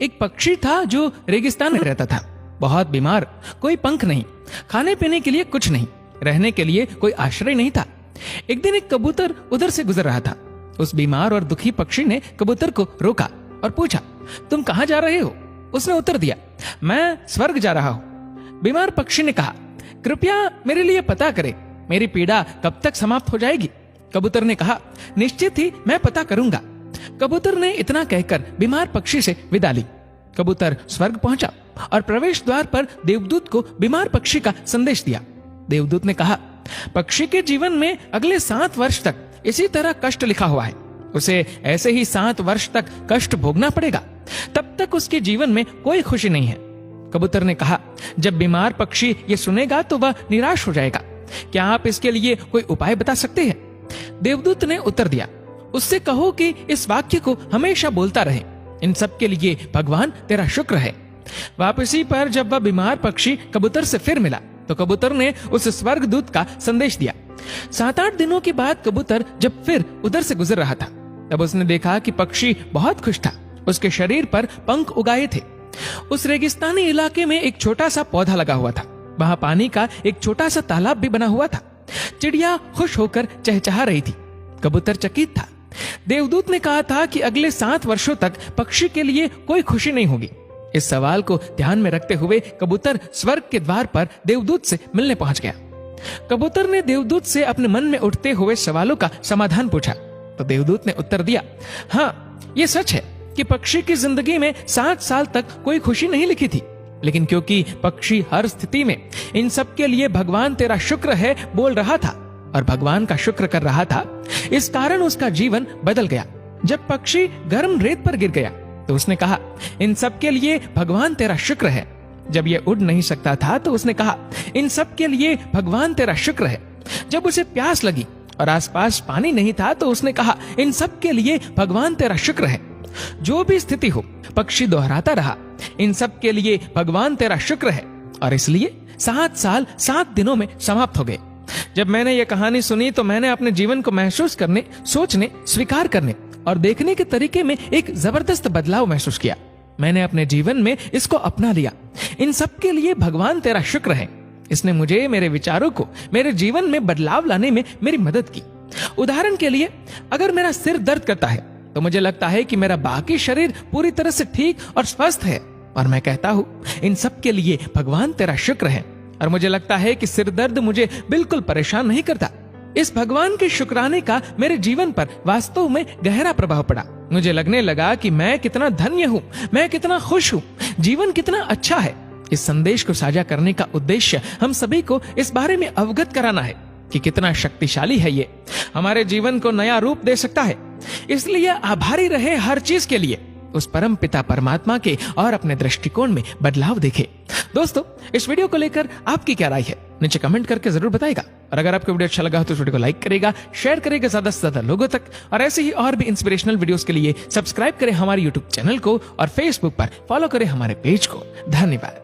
एक पक्षी था जो रेगिस्तान में रहता था, बहुत बीमार, कोई पंख नहीं, खाने पीने के लिए कुछ नहीं, रहने के लिए कोई आश्रय नहीं था। एक दिन एक कबूतर उधर से गुजर रहा था। उस बीमार और दुखी पक्षी ने कबूतर को रोका और पूछा, तुम कहां जा रहे हो? उसने उत्तर दिया, मैं स्वर्ग जा रहा हूं। बीमार पक्षी ने कहा, कृपया मेरे लिए पता करें, मेरी पीड़ा कब तक समाप्त हो जाएगी? कबूतर ने कहा, निश्चित ही मैं पता करूंगा। कबूतर ने इतना कहकर बीमार पक्षी से विदा ली। कबूतर स्वर्ग पहुंचा और प्रवेश द्वार पर देवदूत को बीमार पक्षी का संदेश दिया। देवदूत ने कहा, पक्षी के जीवन में अगले 7 वर्ष तक इसी तरह कष्ट लिखा हुआ है, उसे ऐसे ही 7 वर्ष तक कष्ट भोगना पड़ेगा, तब तक उसके जीवन में कोई खुशी नहीं है। कबूतर ने कहा, जब बीमार पक्षी ये सुनेगा तो वह निराश हो जाएगा, क्या आप इसके लिए कोई उपाय बता सकते हैं? देवदूत ने उत्तर दिया, उससे कहो कि इस वाक्य को हमेशा बोलता रहे, इन सब के लिए भगवान तेरा शुक्र है। वापसी पर जब वह बीमार पक्षी कबूतर से फिर मिला तो कबूतर ने उस स्वर्गदूत का संदेश दिया। 7-8 दिनों के बाद कबूतर जब फिर उधर से गुजर रहा था, तब उसने देखा कि पक्षी बहुत खुश था, उसके शरीर पर पंख उगाए थे। उस रेगिस्तानी इलाके में एक छोटा सा पौधा लगा हुआ था, वहां पानी का एक छोटा सा तालाब भी बना हुआ था। चिड़िया खुश होकर चहचहा रही थी। कबूतर चकित था। देवदूत ने कहा था कि अगले 7 वर्षों तक पक्षी के लिए कोई खुशी नहीं होगी। इस सवाल को ध्यान में रखते हुए कबूतर स्वर्ग के द्वार पर देवदूत से मिलने पहुंच गया। कबूतर ने देवदूत से अपने मन में उठते हुए सवालों का समाधान पूछा तो देवदूत ने उत्तर दिया, हाँ, ये सच है कि पक्षी की जिंदगी में 7 साल तक कोई खुशी नहीं लिखी थी, लेकिन क्योंकि पक्षी हर स्थिति में इन सब के लिए भगवान तेरा शुक्र है बोल रहा था और भगवान का शुक्र कर रहा था, इस कारण उसका जीवन बदल गया। जब पक्षी गर्म रेत पर गिर गया तो उसने कहा, इन सब के लिए भगवान तेरा शुक्र है। जब ये उड़ नहीं सकता था तो उसने कहा, इन सब के लिए भगवान तेरा शुक्र है। जब उसे प्यास लगी और आसपास पानी नहीं था तो उसने कहा, इन सब के लिए भगवान तेरा शुक्र है। जो भी स्थिति हो, पक्षी दोहराता रहा, इन सब के लिए भगवान तेरा शुक्र है, और इसलिए 7 साल 7 दिनों में समाप्त हो गए। जब मैंने ये कहानी सुनी तो मैंने अपने जीवन को महसूस करने, सोचने, स्वीकार करने और देखने के तरीके में एक जबरदस्त बदलाव महसूस किया। मैंने अपने जीवन में इसको अपना लिया। इन सब के लिए भगवान तेरा शुक्र है। इसने मुझे, मेरे विचारों को, मेरे जीवन में बदलाव लाने में मेरी मदद की। उदाहरण के लिए, अगर मेरा सिर दर्द करता है तो मुझे लगता है कि मेरा बाकी शरीर पूरी तरह से ठीक और स्वस्थ है, और मैं कहता हूँ, इन सब के लिए भगवान तेरा शुक्र है। और मुझे लगता है कि सिर दर्द मुझे बिल्कुल परेशान नहीं करता। इस भगवान के शुक्राने का मेरे जीवन पर वास्तव में गहरा प्रभाव पड़ा। मुझे लगने लगा कि मैं कितना धन्य हूँ, मैं कितना खुश हूँ, जीवन कितना अच्छा है। इस संदेश को साझा करने का उद्देश्य हम सभी को इस बारे में अवगत कराना है कि कितना शक्तिशाली है ये, हमारे जीवन को नया रूप दे सकता है। इसलिए आभारी रहे हर चीज के लिए, उस परम पिता परमात्मा के, और अपने दृष्टिकोण में बदलाव देखे। दोस्तों, इस वीडियो को लेकर आपकी क्या राय है, नीचे कमेंट करके जरूर बताएगा। और अगर आपको वीडियो अच्छा लगा हो तो इस वीडियो को लाइक करेगा, शेयर करेगा ज्यादा से ज्यादा लोगों तक, और ऐसे ही और भी इंस्पिरेशनल वीडियोस के लिए सब्सक्राइब करें हमारे यूट्यूब चैनल को और फेसबुक पर फॉलो करें हमारे पेज को। धन्यवाद।